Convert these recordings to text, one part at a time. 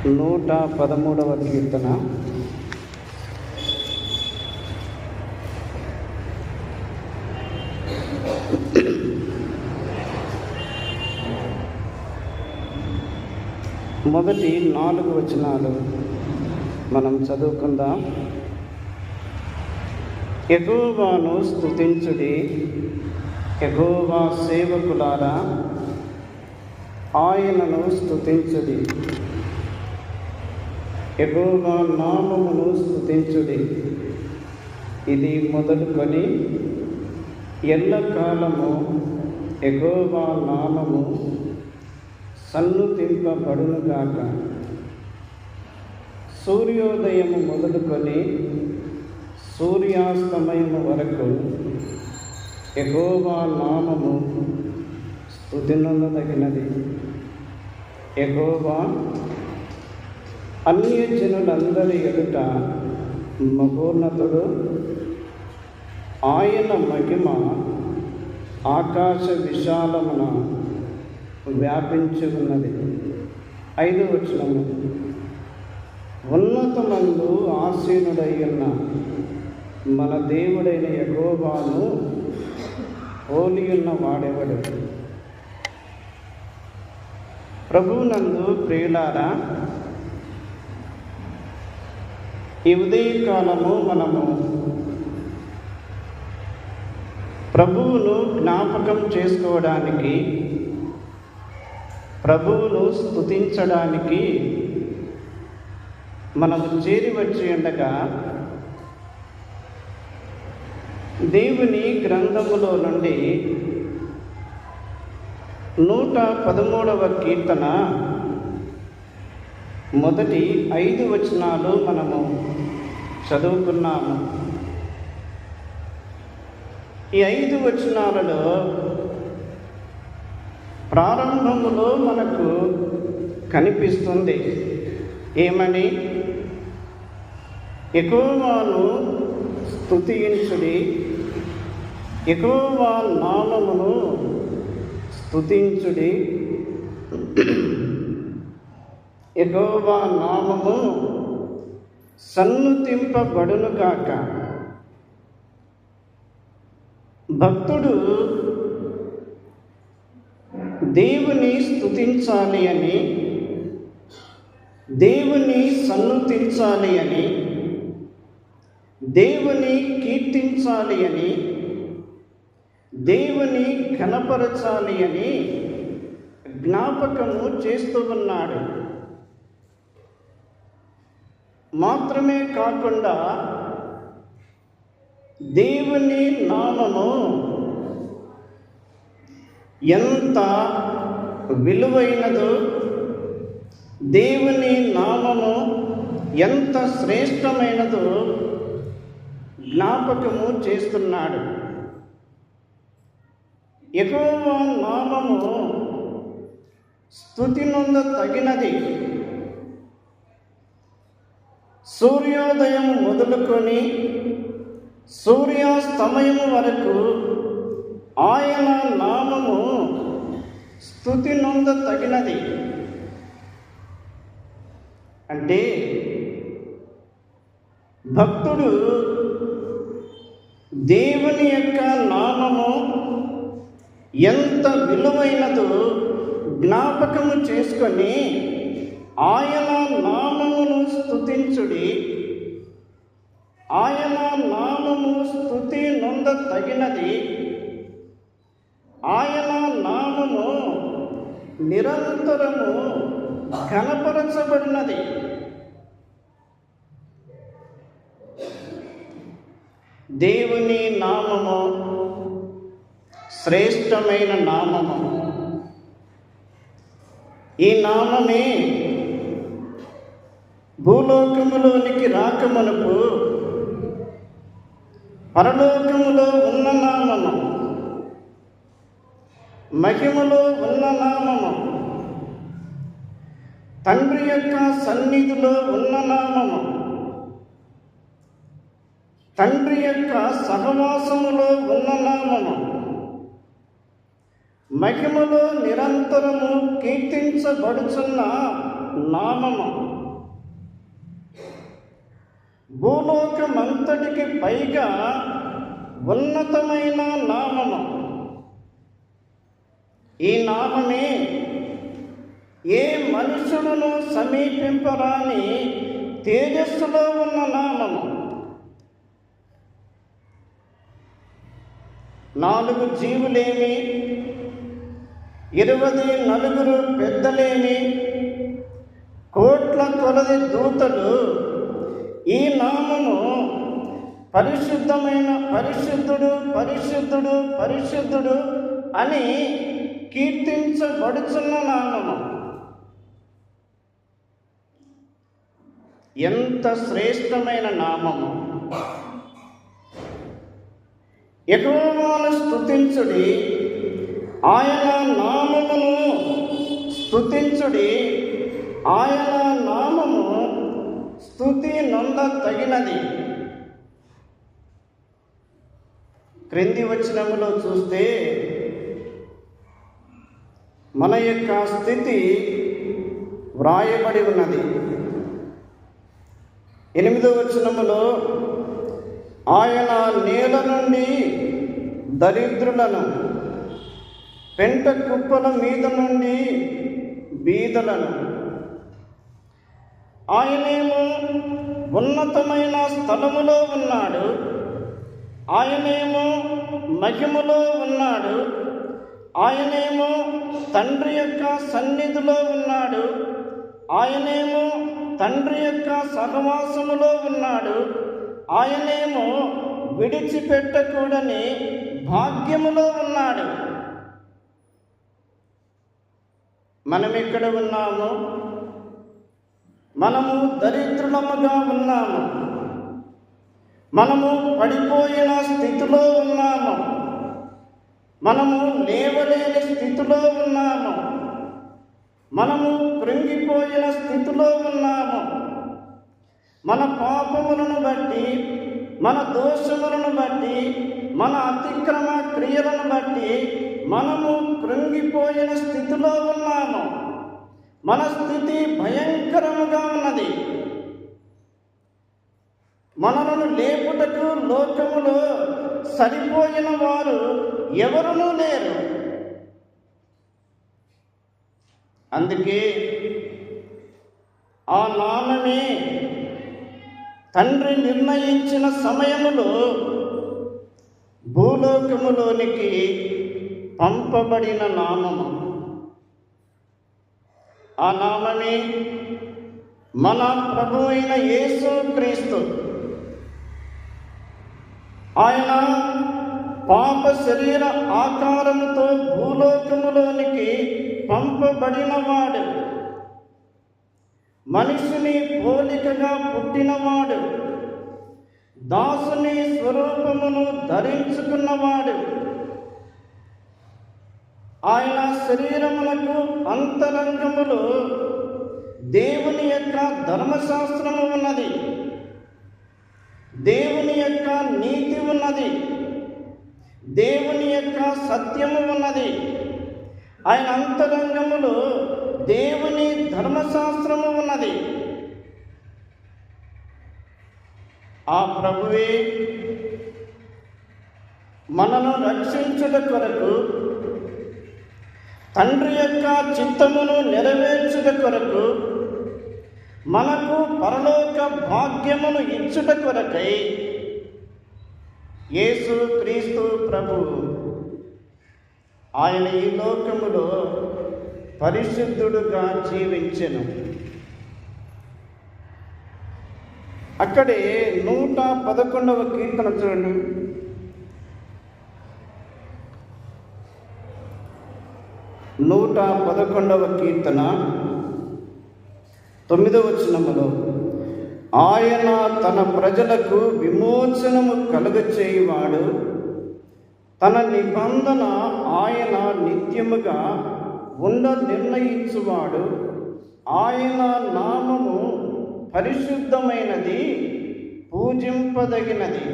113వ కీర్తన. మొదటి 4 వచనాలు మనం చదువుకుందాం. యెహోవాను స్తుతించుడి, యెహోవా సేవకులారా ఆయనను స్తుతించుడి, యెహోవా నామమును స్తుతించుడి. ఇది మొదలుకొని ఎల్లకాలము యెహోవా నామము సన్నుతింపబడునుగాక. సూర్యోదయము మొదలుకొని సూర్యాస్తమయము వరకు యెహోవా నామము స్తుతినందదగినది. యెహోవా అన్యజనులందరి ఎదుట మహోన్నతుడు, ఆయన మహిమ ఆకాశ విశాలమున వ్యాపించి ఉన్నది. 5వ వచనము. ఉన్నతమందు ఆసీనుడై ఉన్న మన దేవుడైన యెహోవాను పోలియున్న వాడెవడు? ప్రభువునందు ప్రియులారా, ఈ ఉదయకాలము మనము ప్రభువును జ్ఞాపకం చేసుకోవడానికి, ప్రభువును స్తుతించడానికి మనము చేరి వచ్చి ఉండగా దేవుని గ్రంథములో నుండి 113వ కీర్తన మొదటి 5 వచనాలు మనము చదువుకున్నాము. ఈ 5 వచనాలలో ప్రారంభములో మనకు కనిపిస్తుంది ఏమని? యెహోవాను స్తుతించుడి, యెహోవా నామమును స్తుతించుడి, యెహోవా నామము సన్నుతింపబడునుగాక. భక్తుడు దేవుని స్తుతించాలి అని, దేవుని సన్నుతించాలి అని, దేవుని కీర్తించాలి అని, దేవుని ఘనపరచాలి అని జ్ఞాపకము చేస్తూ ఉన్నాడు. మాత్రమే కాకుండా దేవుని నామము ఎంత విలువైనదో, దేవుని నామము ఎంత శ్రేష్టమైనదో జ్ఞాపకము చేస్తున్నాడు. యెహోవా నామము స్తుతి నొంద తగినది. సూర్యోదయం మొదలుకొని సూర్యాస్తమయము వరకు ఆయన నామము స్తుతి నొంద తగినది. అంటే భక్తుడు దేవుని యొక్క నామము ఎంత విలువైనదో జ్ఞాపకము చేసుకొని ఆయన నామమును స్తుతించుడి, ఆయన నామము స్తుతి నొంద తగినది, ఆయన నామము నిరంతరము ఘనపరచబడినది. దేవుని నామము శ్రేష్టమైన నామము. ఈ నామమే భూలోకములోనికి రాకమునుపు పరలోకములో ఉన్న నామము, మహిమలో ఉన్న నామము, తండ్రి యొక్క సన్నిధిలో ఉన్న నామము, తండ్రి యొక్క సహవాసములో ఉన్న నామము, మహిమలో నిరంతరము కీర్తించబడుచున్న నామము. భూలోకమంతటికి పైగా ఉన్నతమైన నామము. ఈ నామమే ఏ మనుషులను సమీపింపరాని తేజస్సులో ఉన్న నామము. 4 జీవులేమి, 24 పెద్దలేమి, కోట్ల కొలది దూతలు ఈ నామము పరిశుద్ధమైన పరిశుద్ధుడు పరిశుద్ధుడు పరిశుద్ధుడు అని కీర్తించబడుచున్న నామము. ఎంత శ్రేష్టమైన నామము! యెహోవాను స్తుతించుడి, ఆయన నామమును స్తుతించుడి, ఆయన నామము స్తుతి నొంద తగినది. క్రింది వచనములో చూస్తే మన యొక్క స్థితి వ్రాయబడి ఉన్నది. 8వ వచనములో ఆయన నేల నుండి దరిద్రులను, పెంట కుప్పల మీద నుండి బీదలను, ఆయనేమో ఉన్నతమైన స్థలములో ఉన్నాడు, ఆయనేమో మహిమలో ఉన్నాడు, ఆయనేమో తండ్రి యొక్క సన్నిధిలో ఉన్నాడు, ఆయనేమో తండ్రి యొక్క సహవాసములో ఉన్నాడు, ఆయనేమో విడిచిపెట్టకూడని భాగ్యములో ఉన్నాడు. మనం ఎక్కడ ఉన్నాము? మనము దరిద్రులముగా ఉన్నాము, మనము పడిపోయిన స్థితిలో ఉన్నాము, మనము లేవలేని స్థితిలో ఉన్నాము, మనము కృంగిపోయిన స్థితిలో ఉన్నాము. మన పాపములను బట్టి, మన దోషములను బట్టి, మన అతిక్రమ క్రియలను బట్టి మనము కృంగిపోయిన స్థితిలో ఉన్నాము. మన స్థితి భయంకరముగా ఉన్నది. మనలను లేపుటకు లోకములో సరిపోయిన వారు ఎవరునూ లేరు. అందుకే ఆ నామమే తండ్రి నిర్ణయించిన సమయములో భూలోకములోనికి పంపబడిన నామము. ఆ నామమే మన ప్రభు అయిన యేసు క్రీస్తు. ఆయన పాప శరీర ఆకారముతో భూలోకములోనికి పంపబడినవాడు, మనిషిని పోలికగా పుట్టినవాడు, దాసుని స్వరూపమును ధరించుకున్నవాడు. ఆయన శరీరమునకు అంతరంగములో దేవుని యొక్క ధర్మశాస్త్రము ఉన్నది, దేవుని యొక్క నీతి ఉన్నది, దేవుని యొక్క సత్యము ఉన్నది. ఆయన అంతరంగములో దేవుని ధర్మశాస్త్రము ఉన్నది. ఆ ప్రభువే మనను రక్షించుట కొరకు, తండ్రి యొక్క చిత్తమును నెరవేర్చుట కొరకు, మనకు పరలోక భాగ్యమును ఇచ్చుట కొరకై యేసు క్రీస్తు ప్రభు ఆయన ఈ లోకములో పరిశుద్ధుడుగా జీవించెను. అక్కడే 111వ కీర్తన చూడండి. 111వ కీర్తన 9వ వచనములో, ఆయన తన ప్రజలకు విమోచనము కలుగచేయువాడు, తన నిబంధన ఆయన నిత్యముగా ఉండ నిర్ణయించువాడు, ఆయన నామము పరిశుద్ధమైనది, పూజింపదగినది.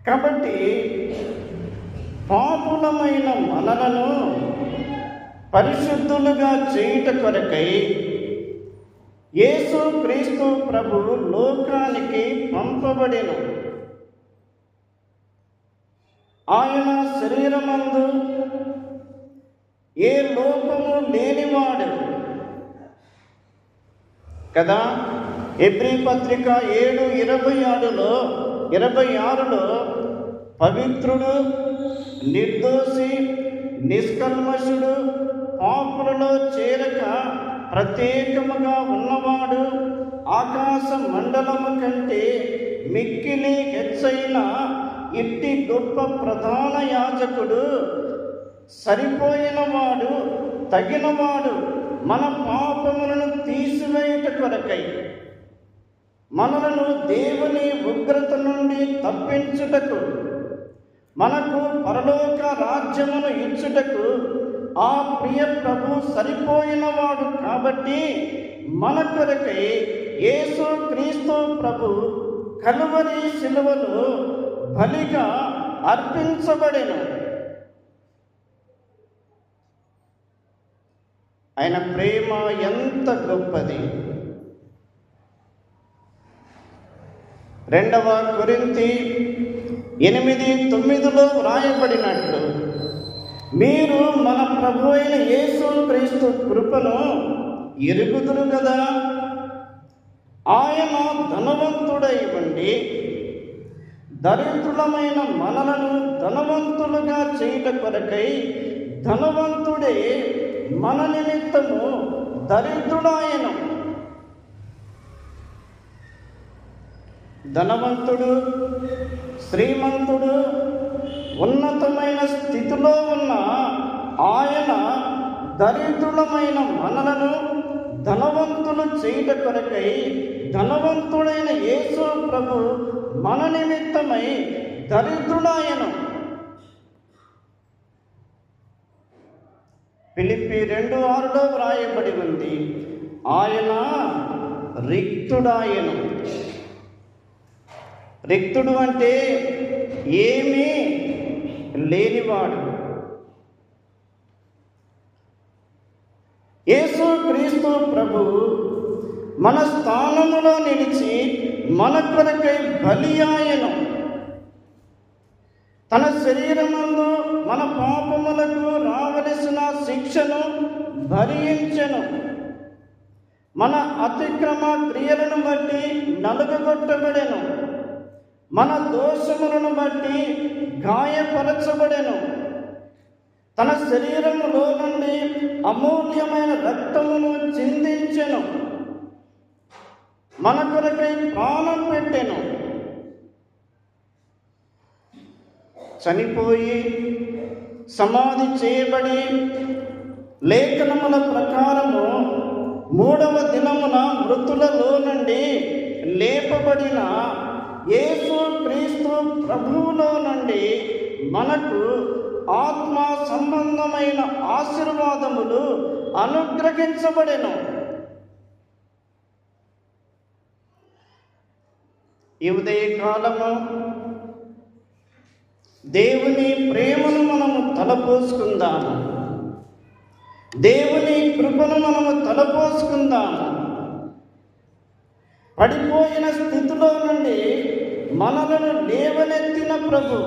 కాబట్టి పాపులమైన మనలను పరిశుద్ధులుగా చేయుట కొరకై యేసు క్రీస్తు ప్రభు లోకానికి పంపబడెను. ఆయన శరీరమందు ఏ లోపము లేనివాడు కదా. హెబ్రీ పత్రిక 7:26లో పవిత్రుడు, నిర్దోషి, నిష్కల్మషుడు, పాపులలో చేరక ప్రత్యేకముగా ఉన్నవాడు, ఆకాశ మండలము కంటే మిక్కిలి హెచ్చైన ఇట్టి గొప్ప ప్రధాన యాజకుడు, సరిపోయినవాడు, తగినవాడు, మన పాపములను తీసివేయుట కొరకై మనలను దేవుని ఉగ్రత నుండి తప్పించుటకు, మనకు పరలోక రాజ్యమును ఇచ్చుటకు ఆ ప్రియ ప్రభు సరిపోయినవాడు కాబట్టి మన కొరకై యేసు క్రీస్తు ప్రభు కలువరి శిలువలో బలిగా అర్పించబడెను. ఆయన ప్రేమ ఎంత గొప్పది. 2 కొరింథీ 8:9లో వ్రాయబడినట్లు, మీరు మన ప్రభు అయిన యేసు క్రీస్తు కృపను ఎరుగుదురు కదా. ఆయన ధనవంతుడై ఉండి దరిద్రులమైన మనలను ధనవంతులుగా చేయుట కొరకై ధనవంతుడే మన నిమిత్తము దరిద్రుడాయను. ధనవంతుడు, శ్రీమంతుడు, ఉన్నతమైన స్థితిలో ఉన్న ఆయన దరిద్రులమైన మనలను ధనవంతులు చేయుట కొరకై ధనవంతుడైన యేసు ప్రభు మన నిమిత్తమై దరిద్రుడాయను. ఫిలిప్పీ 2:6లో వ్రాయబడి ఉంది, ఆయన రిక్తుడాయను. రిక్తుడు అంటే ఏమీ లేనివాడు. యేసు క్రీస్తు ప్రభు మన స్థానములో నిలిచి మన కొరకై బలియాయను. తన శరీరమందు మన పాపములకు రావలసిన శిక్షను భరించెను. మన అతిక్రమ క్రియలను బట్టి నలుగగొట్టబడెను. మన దోషములను బట్టి గాయపరచబడెను. తన శరీరములో నుండి అమూల్యమైన రక్తమును చిందించెను. మన కొరకై ప్రాణం పెట్టెను. చనిపోయి సమాధి చేయబడి లేఖనముల ప్రకారము 3వ దినమున మృతులలో నుండి లేపబడిన యేసు క్రీస్తు ప్రభువులో నుండి మనకు ఆత్మ సంబంధమైన ఆశీర్వాదములు అనుగ్రహించబడెను. ఈ ఉదయకాలము దేవుని ప్రేమను మనము తలపోసుకుందాము. దేవుని కృపను మనము తలపోసుకుందాము. పడిపోయిన స్థితిలో నుండి మనలను లేవనెత్తిన ప్రభు,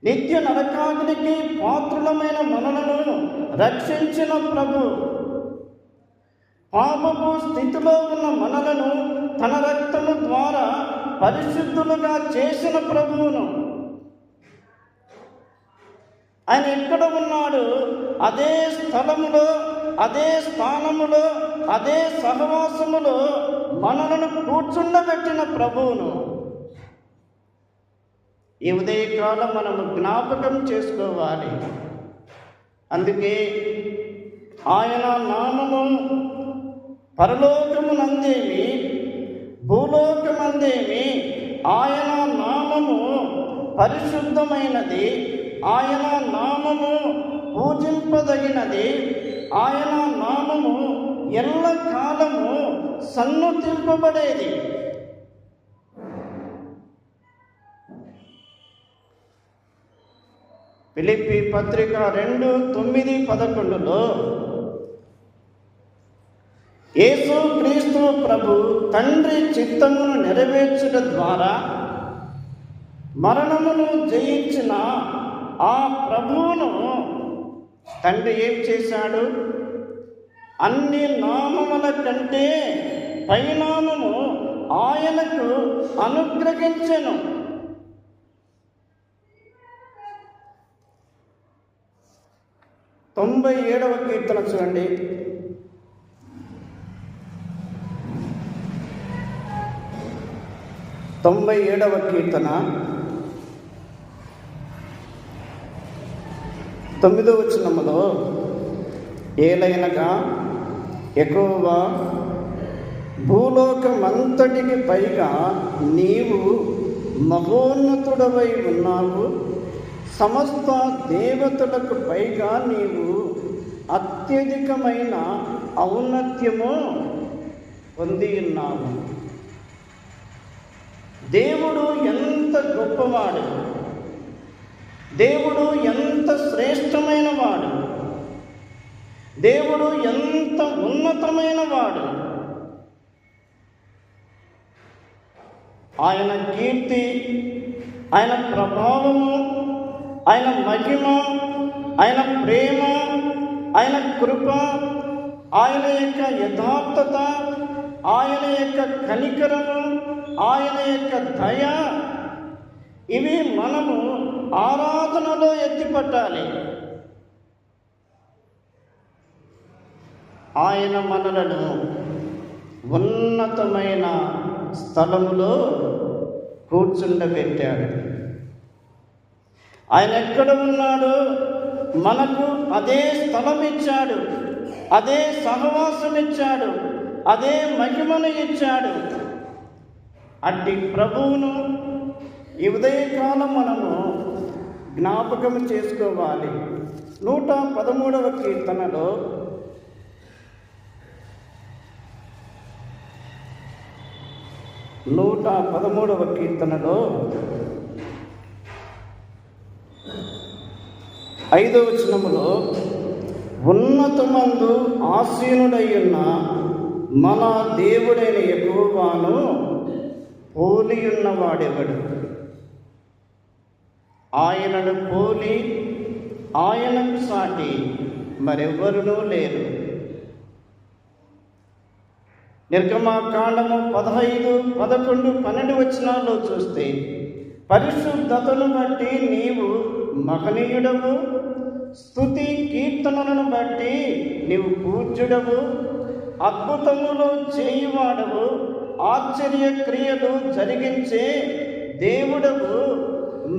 నిత్య నరకాగ్నికి పాత్రులమైన మనలను రక్షించిన ప్రభు, పాపపు స్థితిలో ఉన్న మనలను తన రక్తము ద్వారా పరిశుద్ధులుగా చేసిన ప్రభువును, ఆయన ఎక్కడ ఉన్నాడు అదే స్థలములో, అదే స్థానములో, అదే సహవాసములో మనలను కూర్చుండబెట్టిన ప్రభువును ఈ ఉదయకాలం మనము జ్ఞాపకం చేసుకోవాలి. అందుకే ఆయన నామము పరలోకమునందేమి భూలోకమందేమి ఆయన నామము పరిశుద్ధమైనది, ఆయన నామము పూజింపదగినది, ఆయన నామము ఎల్లకాలము సన్నుతింపబడేది. ఫిలిప్పీ పత్రిక 2:9-11లో యేసు క్రీస్తు ప్రభు తండ్రి చిత్తమును నెరవేర్చుట ద్వారా మరణమును జయించిన ఆ ప్రభువును తండ్రి ఏం చేశాడు? అన్ని నామముల కంటే పైనామము ఆయనకు అనుగ్రహించెను. తొంభై 97వ కీర్తన చూడండి. తొంభై 97వ కీర్తన 9వ వచనములో, ఏలైనగా యెహోవా భూలోకమంతటికి పైగా నీవు మహోన్నతుడవై ఉన్నావు, సమస్త దేవతలకు పైగా నీవు అత్యధికమైన ఔన్నత్యము పొంది ఉన్నావు. దేవుడు ఎంత గొప్పవాడు, దేవుడు ఎంత శ్రేష్టమైన వాడు, దేవుడు ఎంత ఉన్నతమైన వాడు. ఆయన కీర్తి, ఆయన ప్రభావము, ఆయన మహిమ, ఆయన ప్రేమ, ఆయన కృప, ఆయన యొక్క యథార్థత, ఆయన యొక్క కనికరము, ఆయన యొక్క దయ, ఇవి మనము ఆరాధనలో ఎత్తిపట్టాలి. ఆయన మనలను ఉన్నతమైన స్థలములో కూర్చుండబెట్టాడు. ఆయన ఎక్కడ ఉన్నాడు? మనకు అదే స్థలం ఇచ్చాడు, అదే సహవాసం ఇచ్చాడు, అదే మహిమను ఇచ్చాడు. అట్టి ప్రభువును ఈ ఉదయకాలం మనము జ్ఞాపకం చేసుకోవాలి. 113వ కీర్తనలో 113వ కీర్తనలో 5వ వచనములో, ఉన్నతమందు ఆసీనుడయ్యున్న మన దేవుడైన యెహోవాను పోలియున్నవాడెవడు? ఆయనను పోలి ఆయనకు సాటి మరెవ్వరునూ లేరు. నిర్గమకాండము 15, 11, 12 వచనాల్లో చూస్తే, పరిశుద్ధతను బట్టి నీవు మహనీయుడవు, స్తుతి కీర్తనలను బట్టి నీవు పూజ్యుడవు, అద్భుతములు చేయువాడవు, ఆశ్చర్య క్రియలు జరిగించే దేవుడవు,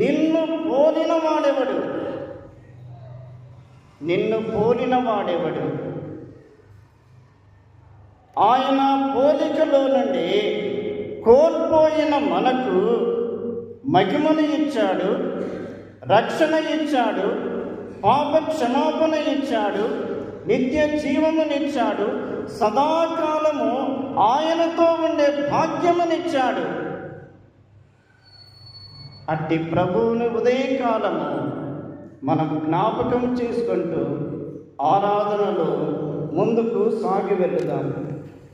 నిన్ను పోలిన వాడెవడు? నిన్ను పోలిన వాడెవడు? ఆయన పోలికలో నుండి కోల్పోయిన మనకు మహిమను ఇచ్చాడు, రక్షణ ఇచ్చాడు, పాప క్షమాపణ ఇచ్చాడు, నిత్య జీవమునిచ్చాడు, సదాకాలము ఆయనతో ఉండే భాగ్యమునిచ్చాడు. అట్టి ప్రభువుని ఉదయకాలము మనం జ్ఞాపకం చేసుకుంటూ ఆరాధనలో ముందుకు సాగి వెళుదాం.